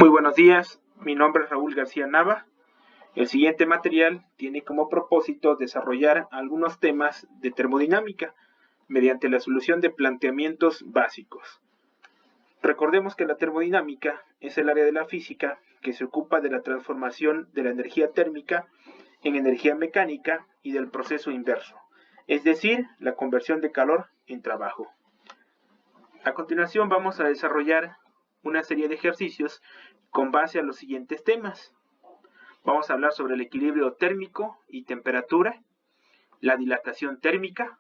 Muy buenos días, mi nombre es Raúl García Nava. El siguiente material tiene como propósito desarrollar algunos temas de termodinámica mediante la solución de planteamientos básicos. Recordemos que la termodinámica es el área de la física que se ocupa de la transformación de la energía térmica en energía mecánica y del proceso inverso, es decir, la conversión de calor en trabajo. A continuación vamos a desarrollar una serie de ejercicios con base a los siguientes temas. Vamos a hablar sobre el equilibrio térmico y temperatura, la dilatación térmica,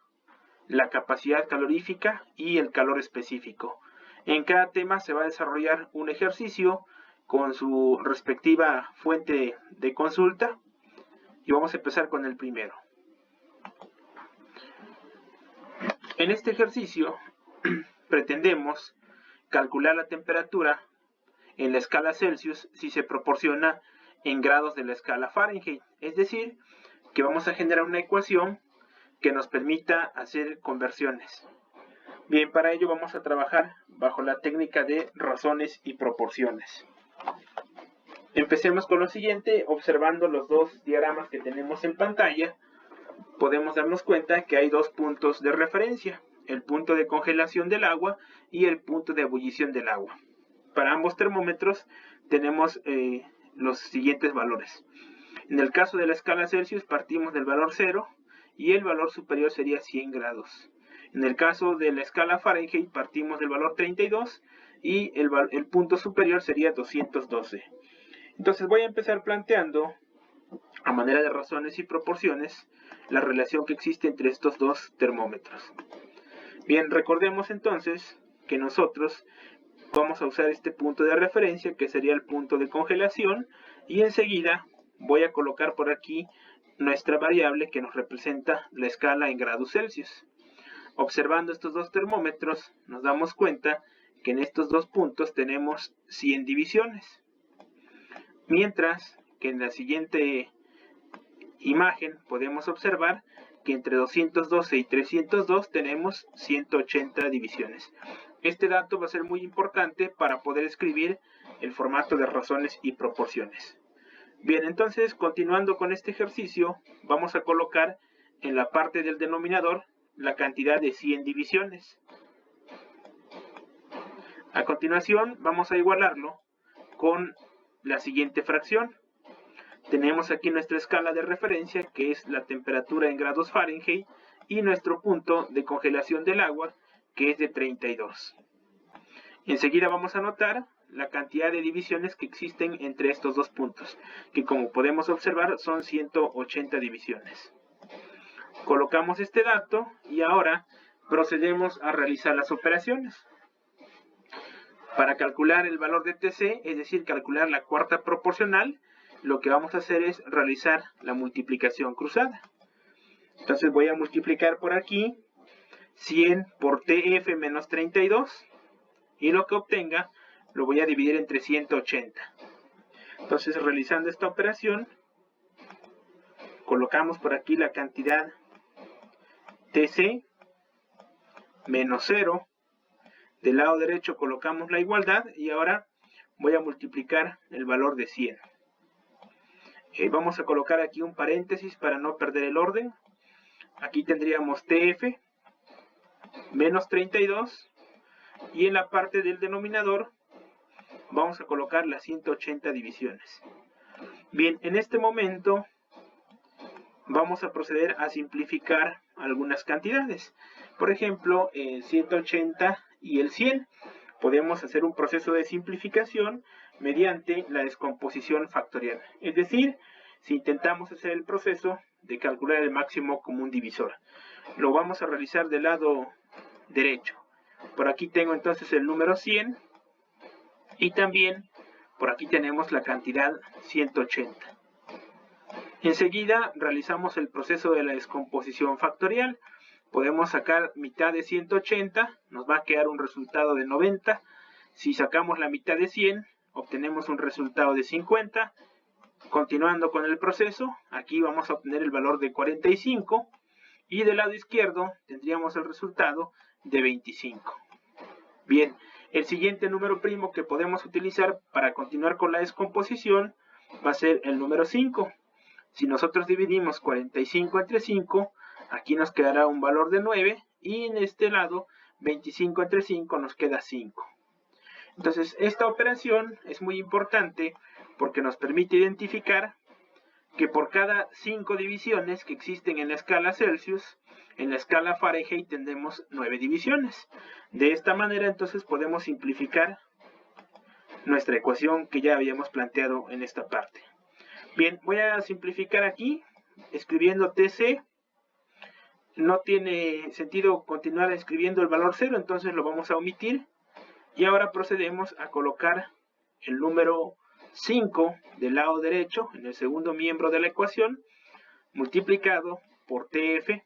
la capacidad calorífica y el calor específico. En cada tema se va a desarrollar un ejercicio con su respectiva fuente de consulta y vamos a empezar con el primero. En este ejercicio pretendemos calcular la temperatura en la escala Celsius si se proporciona en grados de la escala Fahrenheit, es decir, que vamos a generar una ecuación que nos permita hacer conversiones. Bien, para ello vamos a trabajar bajo la técnica de razones y proporciones. Empecemos con lo siguiente, observando los dos diagramas que tenemos en pantalla, podemos darnos cuenta que hay dos puntos de referencia, el punto de congelación del agua y el punto de ebullición del agua. Para ambos termómetros tenemos los siguientes valores. En el caso de la escala Celsius partimos del valor 0 y el valor superior sería 100 grados. En el caso de la escala Fahrenheit partimos del valor 32 y el punto superior sería 212. Entonces voy a empezar planteando, a manera de razones y proporciones, la relación que existe entre estos dos termómetros. Bien, recordemos entonces que nosotros vamos a usar este punto de referencia que sería el punto de congelación y enseguida voy a colocar por aquí nuestra variable que nos representa la escala en grados Celsius. Observando estos dos termómetros nos damos cuenta que en estos dos puntos tenemos 100 divisiones, mientras que en la siguiente imagen podemos observar que entre 212 y 302 tenemos 180 divisiones. Este dato va a ser muy importante para poder escribir el formato de razones y proporciones. Bien, entonces continuando con este ejercicio, vamos a colocar en la parte del denominador la cantidad de 100 divisiones. A continuación vamos a igualarlo con la siguiente fracción. Tenemos aquí nuestra escala de referencia, que es la temperatura en grados Fahrenheit, y nuestro punto de congelación del agua, que es de 32. Enseguida vamos a notar la cantidad de divisiones que existen entre estos dos puntos, que como podemos observar son 180 divisiones. Colocamos este dato y ahora procedemos a realizar las operaciones. Para calcular el valor de TC, es decir, calcular la cuarta proporcional, lo que vamos a hacer es realizar la multiplicación cruzada. Entonces voy a multiplicar por aquí 100 por TF menos 32 y lo que obtenga lo voy a dividir entre 180. Entonces realizando esta operación colocamos por aquí la cantidad TC menos 0. Del lado derecho colocamos la igualdad y ahora voy a multiplicar el valor de 100. Vamos a colocar aquí un paréntesis para no perder el orden. Aquí tendríamos TF menos 32 y en la parte del denominador vamos a colocar las 180 divisiones. Bien, en este momento vamos a proceder a simplificar algunas cantidades. Por ejemplo, el 180 y el 100. Podemos hacer un proceso de simplificación mediante la descomposición factorial. Es decir, si intentamos hacer el proceso de calcular el máximo común divisor. Lo vamos a realizar del lado derecho. Por aquí tengo entonces el número 100 y también por aquí tenemos la cantidad 180. Enseguida realizamos el proceso de la descomposición factorial. Podemos sacar mitad de 180, nos va a quedar un resultado de 90. Si sacamos la mitad de 100, obtenemos un resultado de 50. Continuando con el proceso, aquí vamos a obtener el valor de 45 y del lado izquierdo tendríamos el resultado de 25. Bien, El siguiente número primo que podemos utilizar para continuar con la descomposición va a ser el número 5. Si nosotros dividimos 45 entre 5, aquí nos quedará un valor de 9 y en este lado 25 entre 5 nos queda 5. Entonces esta operación es muy importante porque nos permite identificar que por cada 5 divisiones que existen en la escala Celsius, en la escala Fahrenheit tendremos 9 divisiones. De esta manera entonces podemos simplificar nuestra ecuación que ya habíamos planteado en esta parte. Bien, voy a simplificar aquí escribiendo TC. No tiene sentido continuar escribiendo el valor 0, entonces lo vamos a omitir. Y ahora procedemos a colocar el número 5 del lado derecho en el segundo miembro de la ecuación, multiplicado por TF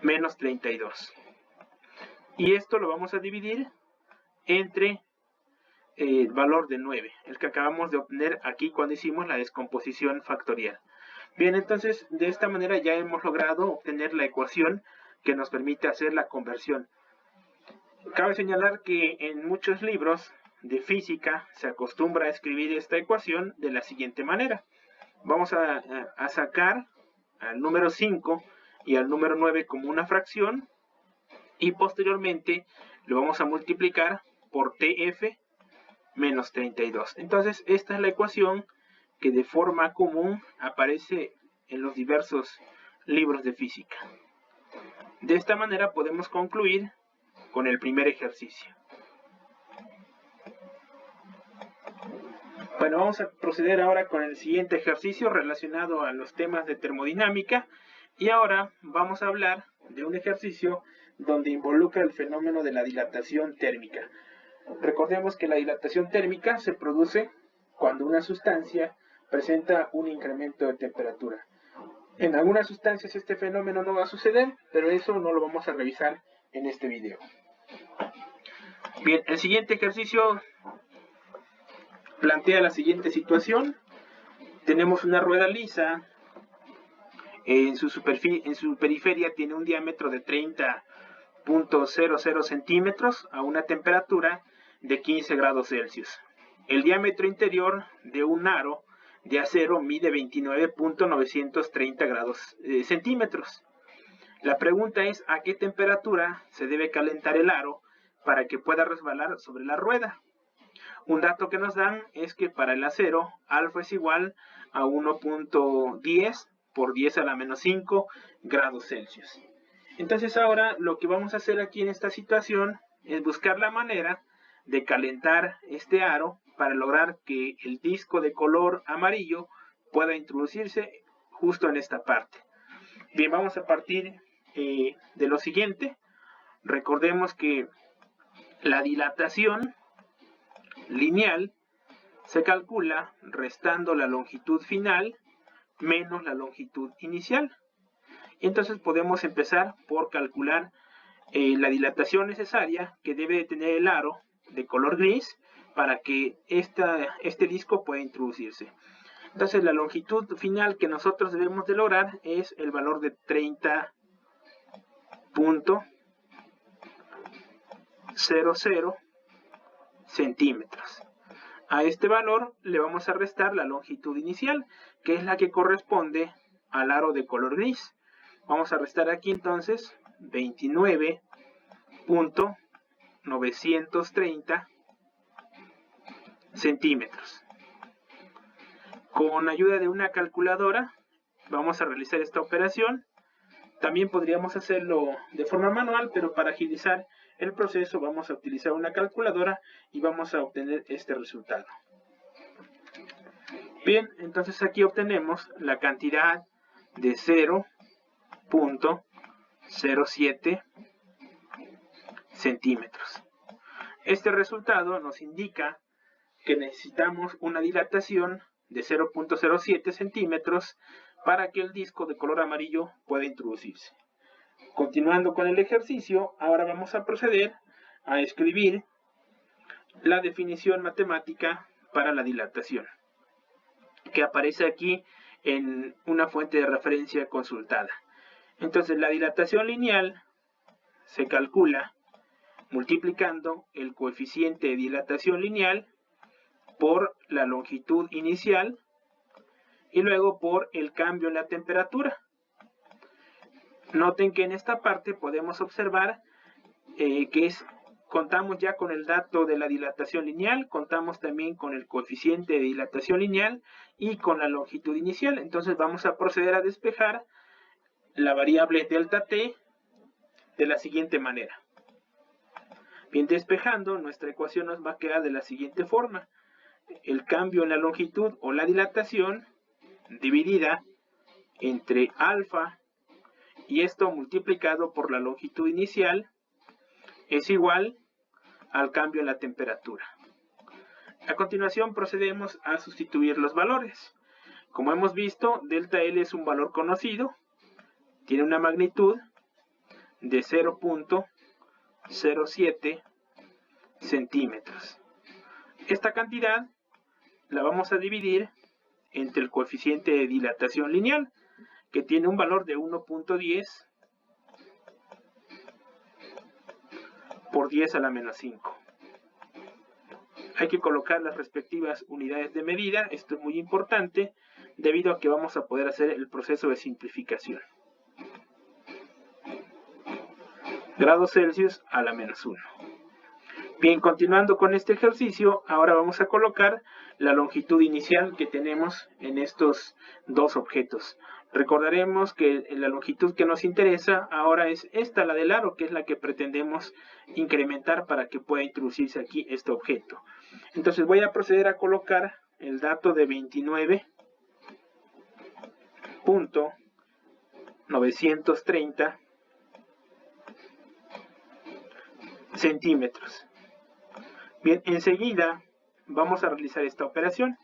menos 32. Y esto lo vamos a dividir entre el valor de 9, el que acabamos de obtener aquí cuando hicimos la descomposición factorial. Bien, entonces de esta manera ya hemos logrado obtener la ecuación que nos permite hacer la conversión. Cabe señalar que en muchos libros de física se acostumbra a escribir esta ecuación de la siguiente manera. Vamos a sacar al número 5 y al número 9 como una fracción y posteriormente lo vamos a multiplicar por TF menos 32. Entonces esta es la ecuación que de forma común aparece en los diversos libros de física. De esta manera podemos concluir con el primer ejercicio. Bueno, vamos a proceder ahora con el siguiente ejercicio relacionado a los temas de termodinámica y ahora vamos a hablar de un ejercicio donde involucra el fenómeno de la dilatación térmica. Recordemos que la dilatación térmica se produce cuando una sustancia presenta un incremento de temperatura. En algunas sustancias este fenómeno no va a suceder, pero eso no lo vamos a revisar en este video. Bien, el siguiente ejercicio plantea la siguiente situación. Tenemos una rueda lisa, en su periferia tiene un diámetro de 30.00 centímetros a una temperatura de 15 grados Celsius. El diámetro interior de un aro de acero mide 29.930 centímetros. La pregunta es a qué temperatura se debe calentar el aro para que pueda resbalar sobre la rueda. Un dato que nos dan es que para el acero alfa es igual a 1.10 por 10 a la menos 5 grados Celsius. Entonces ahora lo que vamos a hacer aquí en esta situación es buscar la manera de calentar este aro para lograr que el disco de color amarillo pueda introducirse justo en esta parte. Bien, vamos a partir de lo siguiente. Recordemos que la dilatación lineal se calcula restando la longitud final menos la longitud inicial. Entonces podemos empezar por calcular la dilatación necesaria que debe de tener el aro de color gris para que este disco pueda introducirse. Entonces la longitud final que nosotros debemos de lograr es el valor de 30.00 centímetros. A este valor le vamos a restar la longitud inicial, que es la que corresponde al aro de color gris. Vamos a restar aquí entonces 29.930 centímetros. Con ayuda de una calculadora vamos a realizar esta operación. También podríamos hacerlo de forma manual, pero para agilizar el proceso vamos a utilizar una calculadora y vamos a obtener este resultado. Bien, entonces aquí obtenemos la cantidad de 0.07 centímetros. Este resultado nos indica que necesitamos una dilatación de 0.07 centímetros para que el disco de color amarillo pueda introducirse. Continuando con el ejercicio, ahora vamos a proceder a escribir la definición matemática para la dilatación, que aparece aquí en una fuente de referencia consultada. Entonces la dilatación lineal se calcula multiplicando el coeficiente de dilatación lineal por la longitud inicial y luego por el cambio en la temperatura. Noten que en esta parte podemos observar contamos ya con el dato de la dilatación lineal, contamos también con el coeficiente de dilatación lineal y con la longitud inicial. Entonces vamos a proceder a despejar la variable delta t de la siguiente manera. Bien, despejando, nuestra ecuación nos va a quedar de la siguiente forma. El cambio en la longitud o la dilatación dividida entre alfa y esto multiplicado por la longitud inicial es igual al cambio en la temperatura. A continuación procedemos a sustituir los valores. Como hemos visto, delta L es un valor conocido, tiene una magnitud de 0.07 centímetros. Esta cantidad la vamos a dividir entre el coeficiente de dilatación lineal, que tiene un valor de 1.10 por 10 a la menos 5. Hay que colocar las respectivas unidades de medida. Esto es muy importante debido a que vamos a poder hacer el proceso de simplificación. Grados Celsius a la menos 1. Bien, continuando con este ejercicio, ahora vamos a colocar la longitud inicial que tenemos en estos dos objetos. Recordaremos que la longitud que nos interesa ahora es esta, la del aro, que es la que pretendemos incrementar para que pueda introducirse aquí este objeto. Entonces voy a proceder a colocar el dato de 29.930 centímetros. Bien, enseguida vamos a realizar esta operación.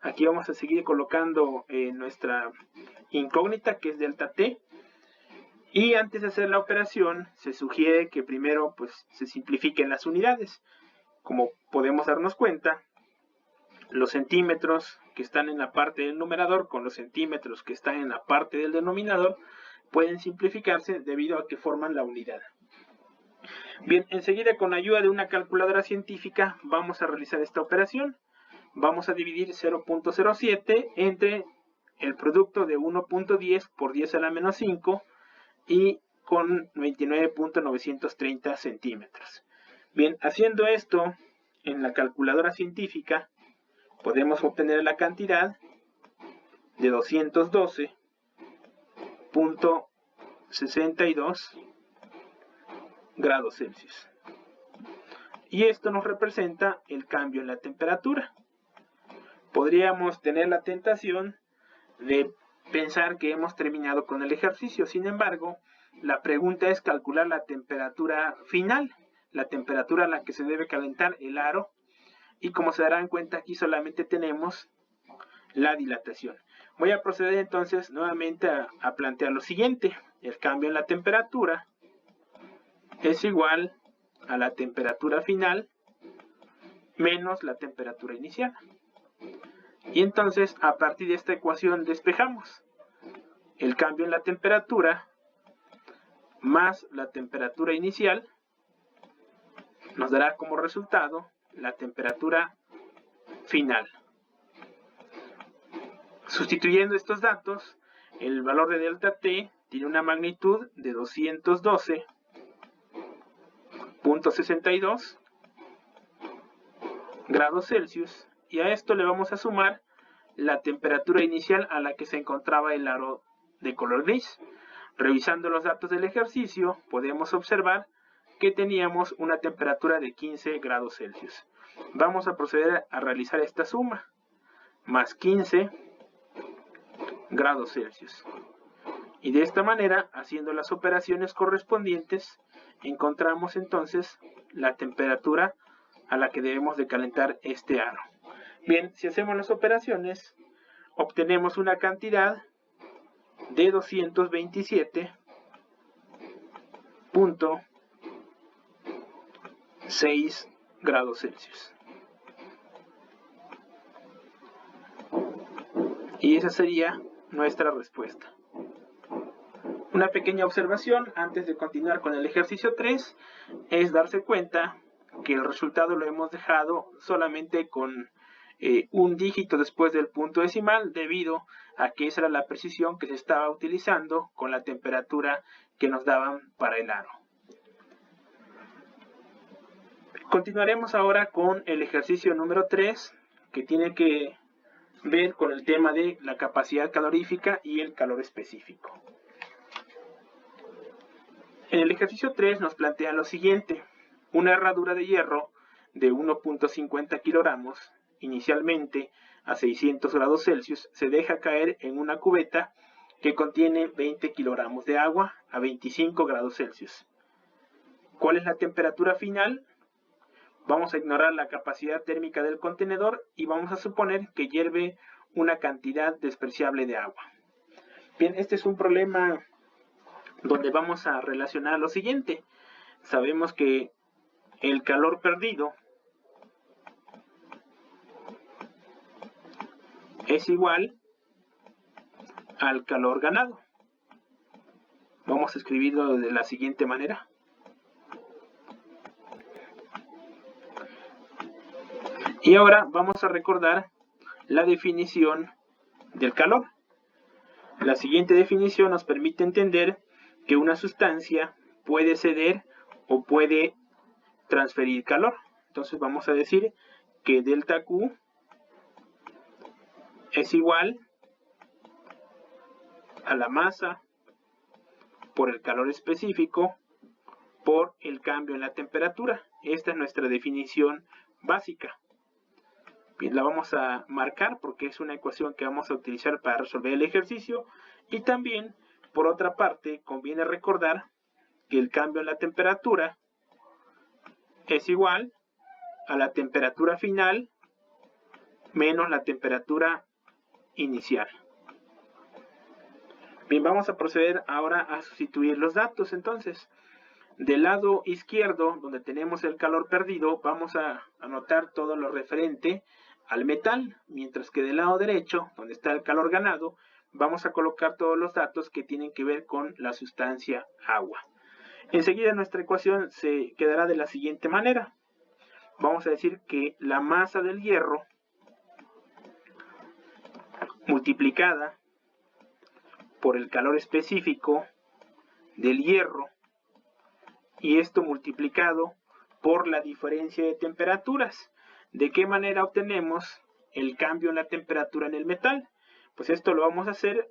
Aquí vamos a seguir colocando nuestra incógnita, que es delta t. Y antes de hacer la operación, se sugiere que primero se simplifiquen las unidades. Como podemos darnos cuenta, los centímetros que están en la parte del numerador con los centímetros que están en la parte del denominador pueden simplificarse debido a que forman la unidad. Bien, enseguida con ayuda de una calculadora científica vamos a realizar esta operación. Vamos a dividir 0.07 entre el producto de 1.10 por 10 a la menos 5 y con 29.930 centímetros. Bien, haciendo esto en la calculadora científica podemos obtener la cantidad de 212.62 grados Celsius. Y esto nos representa el cambio en la temperatura. Podríamos tener la tentación de pensar que hemos terminado con el ejercicio. Sin embargo, la pregunta es calcular la temperatura final, la temperatura a la que se debe calentar el aro. Y como se darán cuenta, aquí solamente tenemos la dilatación. Voy a proceder entonces nuevamente a plantear lo siguiente. El cambio en la temperatura es igual a la temperatura final menos la temperatura inicial. Y entonces a partir de esta ecuación despejamos. El cambio en la temperatura más la temperatura inicial nos dará como resultado la temperatura final. Sustituyendo estos datos, el valor de delta t tiene una magnitud de 212.62 grados Celsius, y a esto le vamos a sumar la temperatura inicial a la que se encontraba el aro de color gris. Revisando los datos del ejercicio, podemos observar que teníamos una temperatura de 15 grados Celsius. Vamos a proceder a realizar esta suma, más 15 grados Celsius. Y de esta manera, haciendo las operaciones correspondientes, encontramos entonces la temperatura a la que debemos de calentar este aro. Bien, si hacemos las operaciones, obtenemos una cantidad de 227.6 grados Celsius. Y esa sería nuestra respuesta. Una pequeña observación antes de continuar con el ejercicio 3 es darse cuenta que el resultado lo hemos dejado solamente con un dígito después del punto decimal, debido a que esa era la precisión que se estaba utilizando con la temperatura que nos daban para el aro. Continuaremos ahora con el ejercicio número 3, que tiene que ver con el tema de la capacidad calorífica y el calor específico. En el ejercicio 3 nos plantea lo siguiente: una herradura de hierro de 1.50 kilogramos, inicialmente a 600 grados Celsius, se deja caer en una cubeta que contiene 20 kilogramos de agua a 25 grados Celsius. ¿Cuál es la temperatura final? Vamos a ignorar la capacidad térmica del contenedor y vamos a suponer que hierve una cantidad despreciable de agua. Bien, este es un problema donde vamos a relacionar lo siguiente. Sabemos que el calor perdido es igual al calor ganado. Vamos a escribirlo de la siguiente manera. Y ahora vamos a recordar la definición del calor. La siguiente definición nos permite entender que una sustancia puede ceder o puede transferir calor. Entonces vamos a decir que delta Q es igual a la masa por el calor específico por el cambio en la temperatura. Esta es nuestra definición básica. Bien, la vamos a marcar porque es una ecuación que vamos a utilizar para resolver el ejercicio. Y también, por otra parte, conviene recordar que el cambio en la temperatura es igual a la temperatura final menos la temperatura inicial. Bien, vamos a proceder ahora a sustituir los datos. Entonces, del lado izquierdo, donde tenemos el calor perdido, vamos a anotar todo lo referente al metal, mientras que del lado derecho, donde está el calor ganado, vamos a colocar todos los datos que tienen que ver con la sustancia agua. Enseguida nuestra ecuación se quedará de la siguiente manera. Vamos a decir que la masa del hierro multiplicada por el calor específico del hierro, y esto multiplicado por la diferencia de temperaturas. ¿De qué manera obtenemos el cambio en la temperatura en el metal? Pues esto lo vamos a hacer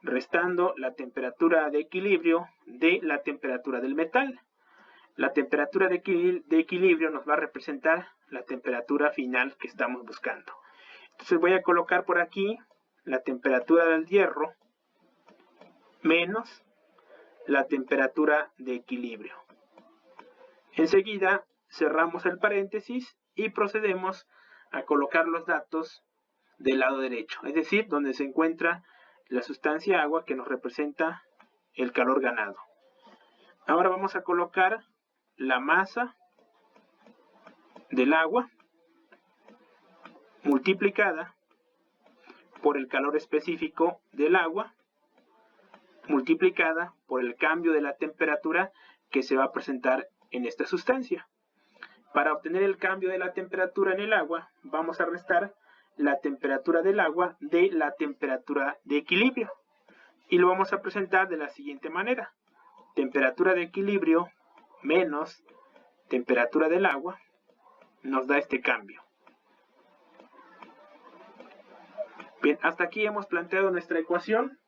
restando la temperatura de equilibrio de la temperatura del metal. La temperatura de equilibrio nos va a representar la temperatura final que estamos buscando. Entonces voy a colocar por aquí la temperatura del hierro menos la temperatura de equilibrio. Enseguida cerramos el paréntesis y procedemos a colocar los datos del lado derecho, es decir, donde se encuentra la sustancia agua que nos representa el calor ganado. Ahora vamos a colocar la masa del agua multiplicada por el calor específico del agua multiplicada por el cambio de la temperatura que se va a presentar en esta sustancia. Para obtener el cambio de la temperatura en el agua, vamos a restar la temperatura del agua de la temperatura de equilibrio. Y lo vamos a presentar de la siguiente manera. Temperatura de equilibrio menos temperatura del agua nos da este cambio. Bien, hasta aquí hemos planteado nuestra ecuación.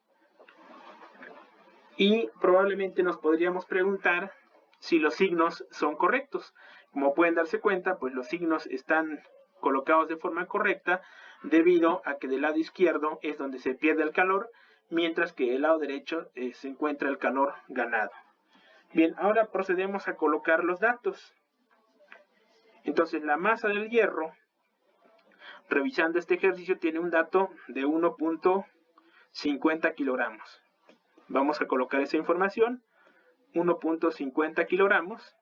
Y probablemente nos podríamos preguntar si los signos son correctos. Como pueden darse cuenta, pues los signos están colocados de forma correcta debido a que del lado izquierdo es donde se pierde el calor, mientras que del lado derecho se encuentra el calor ganado. Bien, ahora procedemos a colocar los datos. Entonces la masa del hierro, revisando este ejercicio, tiene un dato de 1.50 kilogramos. Vamos a colocar esa información, 1.50 kilogramos,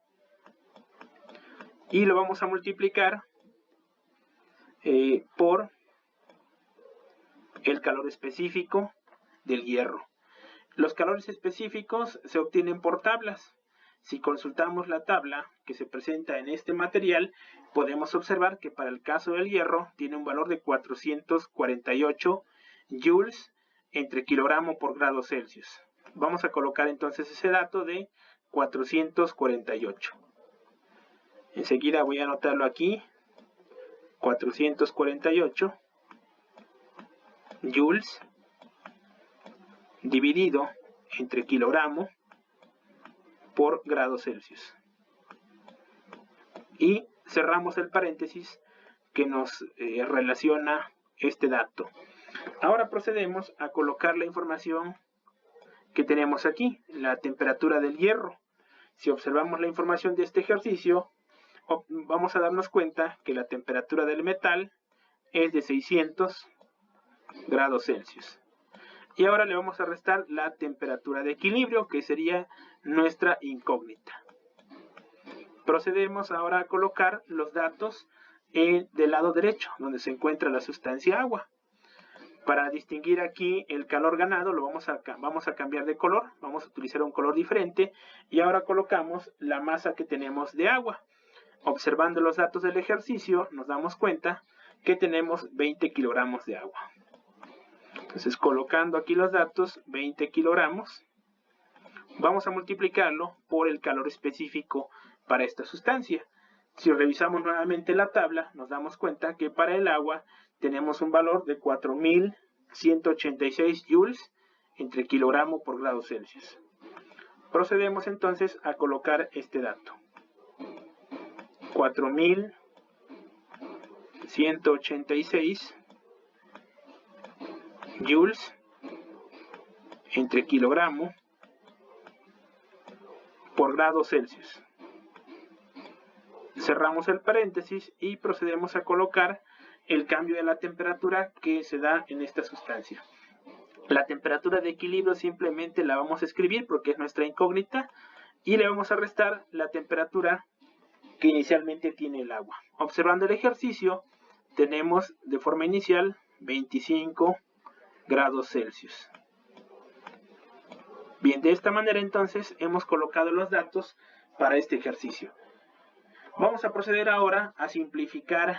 y lo vamos a multiplicar por el calor específico del hierro. Los calores específicos se obtienen por tablas. Si consultamos la tabla que se presenta en este material, podemos observar que para el caso del hierro tiene un valor de 448 joules entre kilogramo por grado Celsius. Vamos a colocar entonces ese dato de 448. Enseguida voy a anotarlo aquí. 448 joules dividido entre kilogramo por grado Celsius. Y cerramos el paréntesis que nos relaciona este dato. Ahora procedemos a colocar la información que tenemos aquí, la temperatura del hierro. Si observamos la información de este ejercicio, vamos a darnos cuenta que la temperatura del metal es de 600 grados Celsius. Y ahora le vamos a restar la temperatura de equilibrio, que sería nuestra incógnita. Procedemos ahora a colocar los datos del lado derecho, donde se encuentra la sustancia agua. Para distinguir aquí el calor ganado, vamos a cambiar de color, vamos a utilizar un color diferente, y ahora colocamos la masa que tenemos de agua. Observando los datos del ejercicio, nos damos cuenta que tenemos 20 kilogramos de agua. Entonces, colocando aquí los datos, 20 kilogramos, vamos a multiplicarlo por el calor específico para esta sustancia. Si revisamos nuevamente la tabla, nos damos cuenta que para el agua tenemos un valor de 4186 joules entre kilogramo por grado Celsius. Procedemos entonces a colocar este dato. 4186 joules entre kilogramo por grado Celsius. Cerramos el paréntesis y procedemos a colocar el cambio de la temperatura que se da en esta sustancia. La temperatura de equilibrio simplemente la vamos a escribir porque es nuestra incógnita y le vamos a restar la temperatura que inicialmente tiene el agua. Observando el ejercicio, tenemos de forma inicial 25 grados Celsius. Bien, de esta manera entonces hemos colocado los datos para este ejercicio. Vamos a proceder ahora a simplificar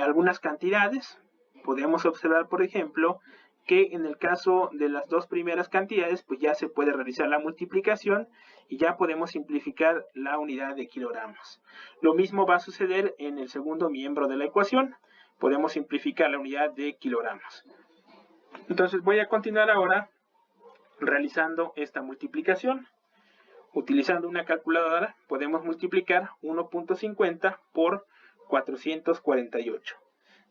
algunas cantidades. Podemos observar, por ejemplo, que en el caso de las dos primeras cantidades, pues ya se puede realizar la multiplicación y ya podemos simplificar la unidad de kilogramos. Lo mismo va a suceder en el segundo miembro de la ecuación. Podemos simplificar la unidad de kilogramos. Entonces voy a continuar ahora realizando esta multiplicación. Utilizando una calculadora podemos multiplicar 1.50 por 448.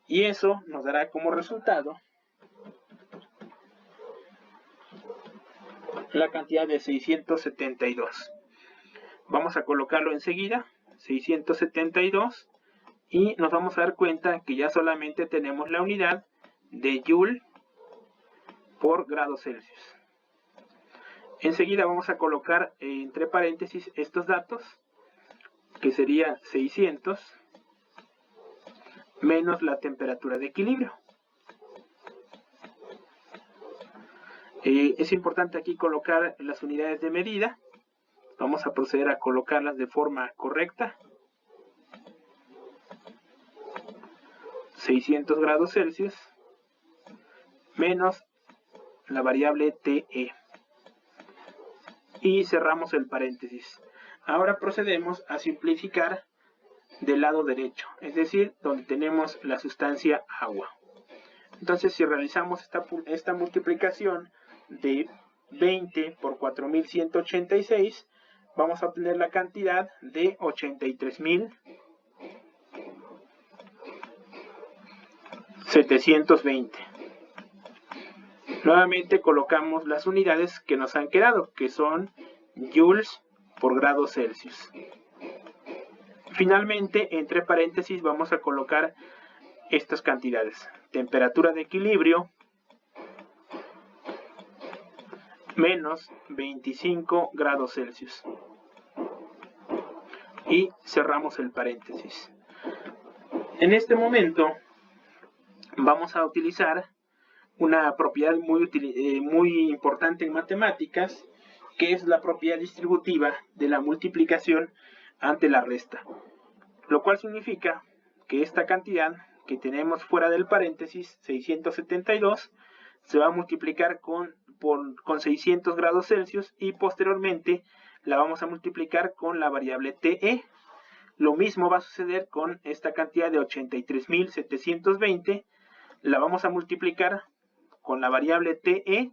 Y eso nos dará como resultado la cantidad de 672. Vamos a colocarlo enseguida, 672, y nos vamos a dar cuenta que ya solamente tenemos la unidad de joule por grado Celsius. Enseguida vamos a colocar entre paréntesis estos datos, que sería 600 menos la temperatura de equilibrio. Es importante aquí colocar las unidades de medida. Vamos a proceder a colocarlas de forma correcta. 600 grados Celsius menos la variable TE. Y cerramos el paréntesis. Ahora procedemos a simplificar del lado derecho, es decir, donde tenemos la sustancia agua. Entonces, si realizamos esta multiplicación de 20 por 4186, vamos a obtener la cantidad de 83.720. Nuevamente colocamos las unidades que nos han quedado, que son joules por grado Celsius. Finalmente, entre paréntesis, vamos a colocar estas cantidades. Temperatura de equilibrio menos 25 grados Celsius. Y cerramos el paréntesis. En este momento vamos a utilizar una propiedad muy importante en matemáticas, que es la propiedad distributiva de la multiplicación ante la resta, lo cual significa que esta cantidad que tenemos fuera del paréntesis, 672, se va a multiplicar con 600 grados Celsius y posteriormente la vamos a multiplicar con la variable TE. Lo mismo va a suceder con esta cantidad de 83.720, la vamos a multiplicar con la variable TE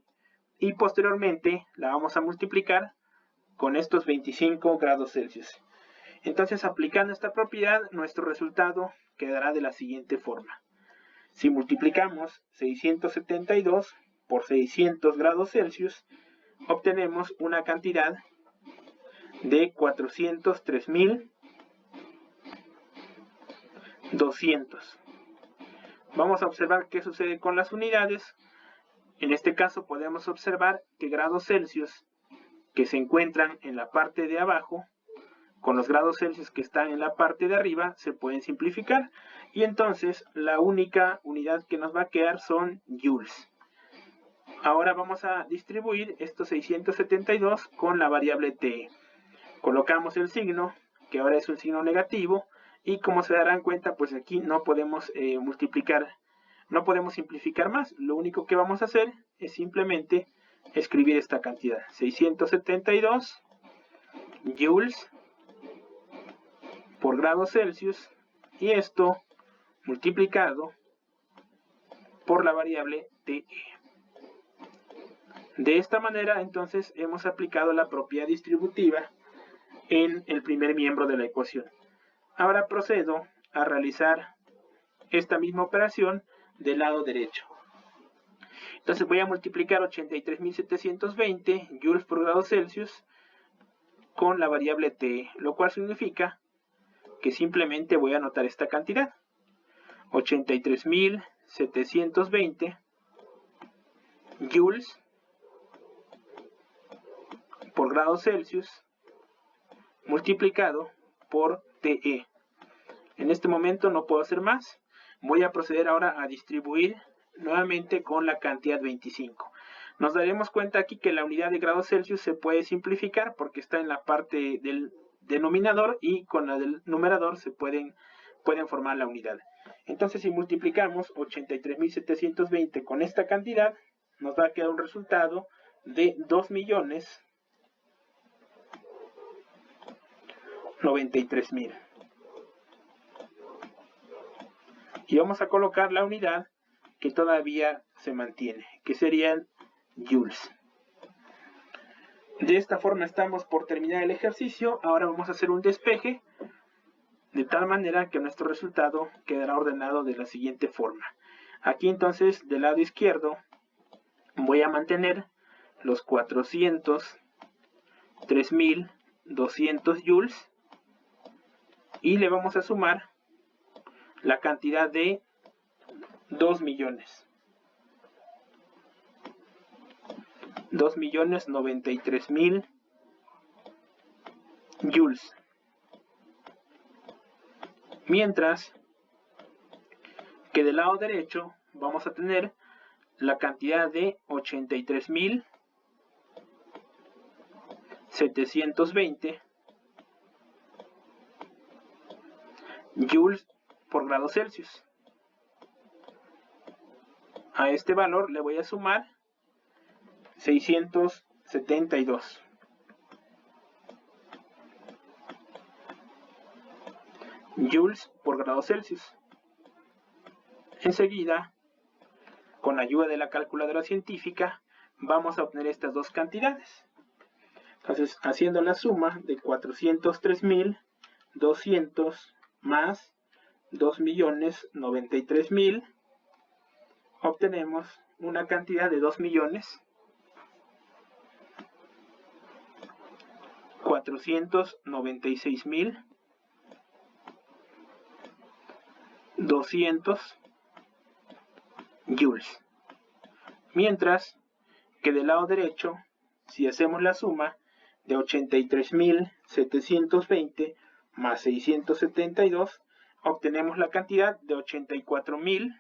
y posteriormente la vamos a multiplicar con estos 25 grados Celsius. Entonces, aplicando esta propiedad, nuestro resultado quedará de la siguiente forma. Si multiplicamos 672 por 600 grados Celsius, obtenemos una cantidad de 403.200. Vamos a observar qué sucede con las unidades. En este caso podemos observar que grados Celsius que se encuentran en la parte de abajo con los grados Celsius que están en la parte de arriba se pueden simplificar y entonces la única unidad que nos va a quedar son joules. Ahora vamos a distribuir estos 672 con la variable t. Colocamos el signo, que ahora es un signo negativo, y como se darán cuenta, pues aquí no podemos no podemos simplificar más. Lo único que vamos a hacer es simplemente escribir esta cantidad, 672 joules por grados Celsius, y esto multiplicado por la variable TE. De esta manera, entonces, hemos aplicado la propiedad distributiva en el primer miembro de la ecuación. Ahora procedo a realizar esta misma operación del lado derecho. Entonces voy a multiplicar 83.720 joules por grado Celsius con la variable TE, lo cual significa que simplemente voy a anotar esta cantidad, 83.720 joules por grado Celsius multiplicado por TE. En este momento no puedo hacer más. Voy a proceder ahora a distribuir nuevamente con la cantidad 25. Nos daremos cuenta aquí que la unidad de grados Celsius se puede simplificar porque está en la parte del denominador y con la del numerador se pueden formar la unidad. Entonces, si multiplicamos 83.720 con esta cantidad, nos va a quedar un resultado de 2.093.000. Y vamos a colocar la unidad que todavía se mantiene, que serían joules. De esta forma estamos por terminar el ejercicio. Ahora vamos a hacer un despeje, de tal manera que nuestro resultado quedará ordenado de la siguiente forma. Aquí entonces, del lado izquierdo, voy a mantener los 403.200 joules y le vamos a sumar la cantidad de 2 millones. 2.093.000 joules. Mientras que del lado derecho vamos a tener la cantidad de 83.720 joules por grado Celsius. A este valor le voy a sumar 672. Joules por grado Celsius. Enseguida, con la ayuda de la calculadora científica, vamos a obtener estas dos cantidades. Entonces, haciendo la suma de 403.200 más 2.093.000, obtenemos una cantidad de 2.496.200 joules. Mientras que del lado derecho, si hacemos la suma de 83.720 más 672, obtenemos la cantidad de 84.000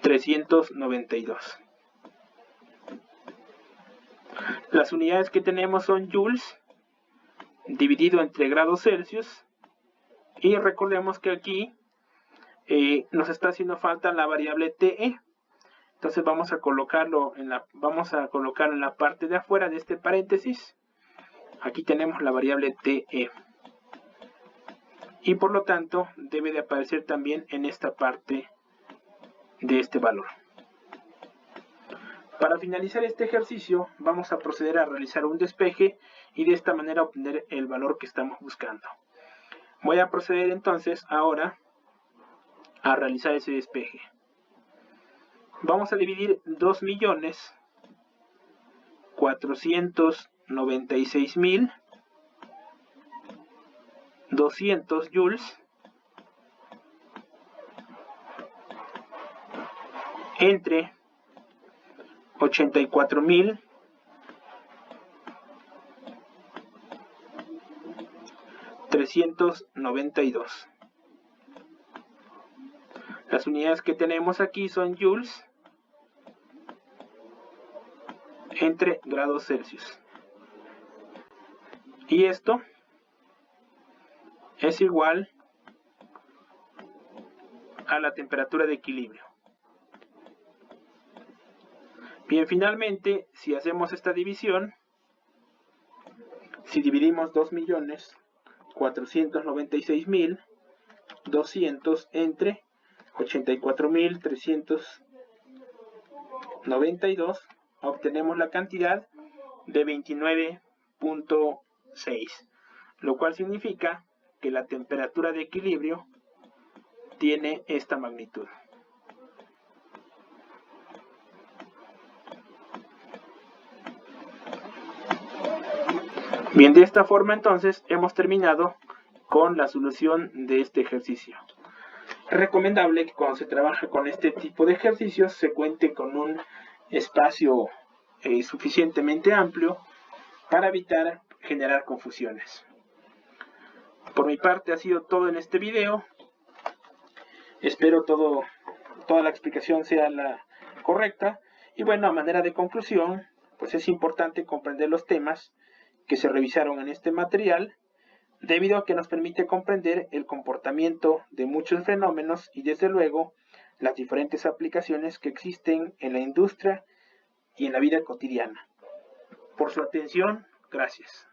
392. Las unidades que tenemos son joules dividido entre grados Celsius, y recordemos que aquí nos está haciendo falta la variable TE. Entonces vamos a colocarlo en la parte de afuera de este paréntesis. Aquí tenemos la variable TE. Y por lo tanto debe de aparecer también en esta parte de este valor. Para finalizar este ejercicio vamos a proceder a realizar un despeje y de esta manera obtener el valor que estamos buscando. Voy a proceder entonces ahora a realizar ese despeje. Vamos a dividir 2.496.200 joules entre 84.392. Las unidades que tenemos aquí son joules entre grados Celsius. Y esto es igual a la temperatura de equilibrio. Bien, finalmente, si hacemos esta división, si dividimos 2.496.200 entre 84.392, obtenemos la cantidad de 29.6, lo cual significa que la temperatura de equilibrio tiene esta magnitud. Bien, de esta forma entonces hemos terminado con la solución de este ejercicio. Es recomendable que cuando se trabaja con este tipo de ejercicios se cuente con un espacio suficientemente amplio para evitar generar confusiones. Por mi parte ha sido todo en este video. Espero toda la explicación sea la correcta. Y bueno, a manera de conclusión, pues es importante comprender los temas que se revisaron en este material, debido a que nos permite comprender el comportamiento de muchos fenómenos y desde luego las diferentes aplicaciones que existen en la industria y en la vida cotidiana. Por su atención, gracias.